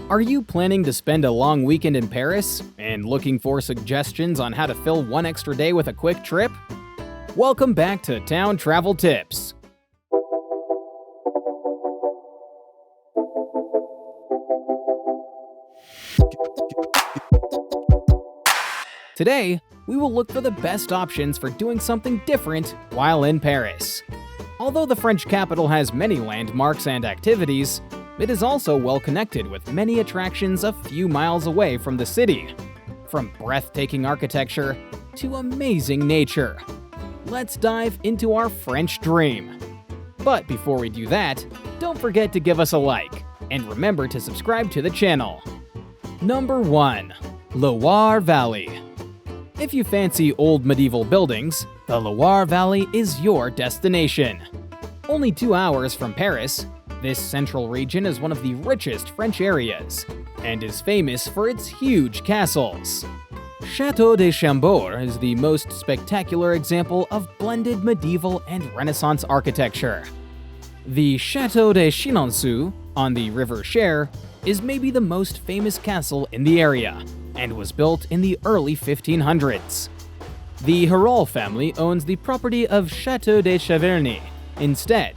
Are you planning to spend a long weekend in Paris and looking for suggestions on how to fill one extra day with a quick trip? Welcome back to Town Travel Tips. Today, we will look for the best options for doing something different while in Paris. Although the French capital has many landmarks and activities, it is also well connected with many attractions a few miles away from the city. From breathtaking architecture to amazing nature. Let's dive into our French dream. But before we do that, don't forget to give us a like, and remember to subscribe to the channel. Number 1. Loire Valley. If you fancy old medieval buildings, the Loire Valley is your destination. Only 2 hours from Paris, this central region is one of the richest French areas, and is famous for its huge castles. Château de Chambord is the most spectacular example of blended medieval and Renaissance architecture. The Château de Chenonceau, on the River Cher, is maybe the most famous castle in the area, and was built in the early 1500s. The Stroll family owns the property of Château de Chaverny instead.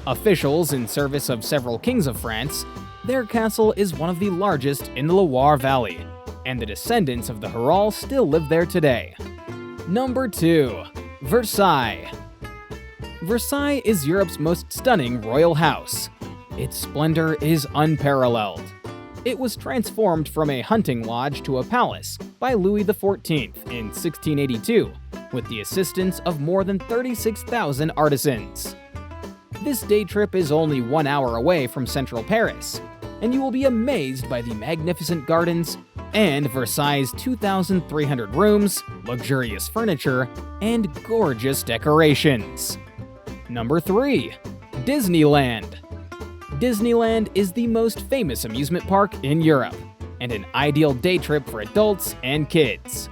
Officials in service of several kings of France, their castle is one of the largest in the Loire Valley, and the descendants of the Stroll still live there today. Number 2. Versailles. Versailles is Europe's most stunning royal house. Its splendor is unparalleled. It was transformed from a hunting lodge to a palace by Louis XIV in 1682, with the assistance of more than 36,000 artisans. This day trip is only 1 hour away from central Paris, and you will be amazed by the magnificent gardens and Versailles' 2,300 rooms, luxurious furniture, and gorgeous decorations. Number 3. Disneyland. Disneyland is the most famous amusement park in Europe, and an ideal day trip for adults and kids.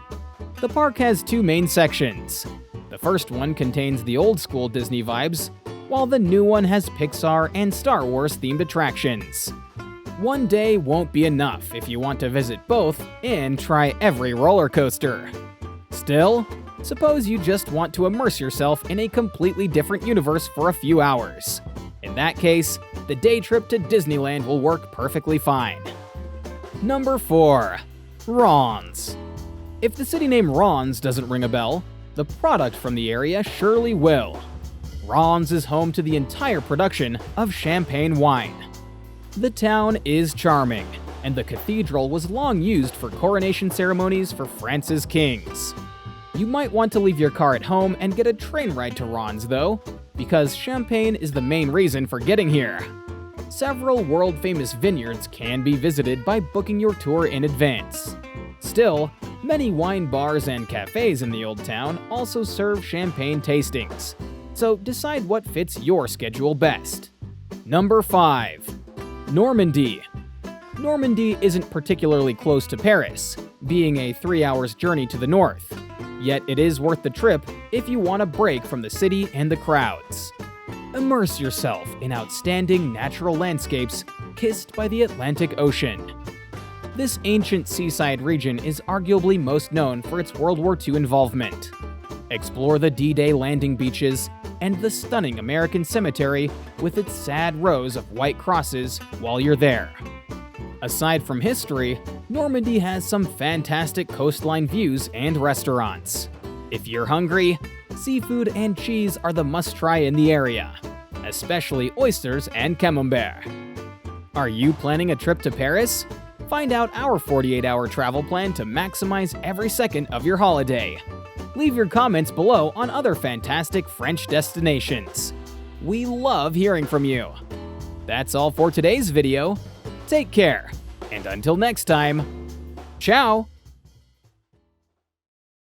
The park has 2 main sections. The first one contains the old-school Disney vibes, while the new one has Pixar and Star Wars-themed attractions. One day won't be enough if you want to visit both and try every roller coaster. Still, suppose you just want to immerse yourself in a completely different universe for a few hours. In that case, the day trip to Disneyland will work perfectly fine. Number 4. Reims. If the city name Reims doesn't ring a bell, the product from the area surely will. Reims is home to the entire production of champagne wine. The town is charming, and the cathedral was long used for coronation ceremonies for France's kings. You might want to leave your car at home and get a train ride to Reims though, because champagne is the main reason for getting here. Several world-famous vineyards can be visited by booking your tour in advance. Still, many wine bars and cafes in the old town also serve champagne tastings, so decide what fits your schedule best. Number 5. Normandy. Normandy isn't particularly close to Paris, being a 3 hours journey to the north. Yet it is worth the trip if you want a break from the city and the crowds. Immerse yourself in outstanding natural landscapes kissed by the Atlantic Ocean. This ancient seaside region is arguably most known for its World War II involvement. Explore the D-Day landing beaches and the stunning American cemetery with its sad rows of white crosses while you're there. Aside from history, Normandy has some fantastic coastline views and restaurants. If you're hungry, seafood and cheese are the must-try in the area, especially oysters and camembert. Are you planning a trip to Paris? Find out our 48-hour travel plan to maximize every second of your holiday. Leave your comments below on other fantastic French destinations. We love hearing from you. That's all for today's video. Take care, and until next time, ciao!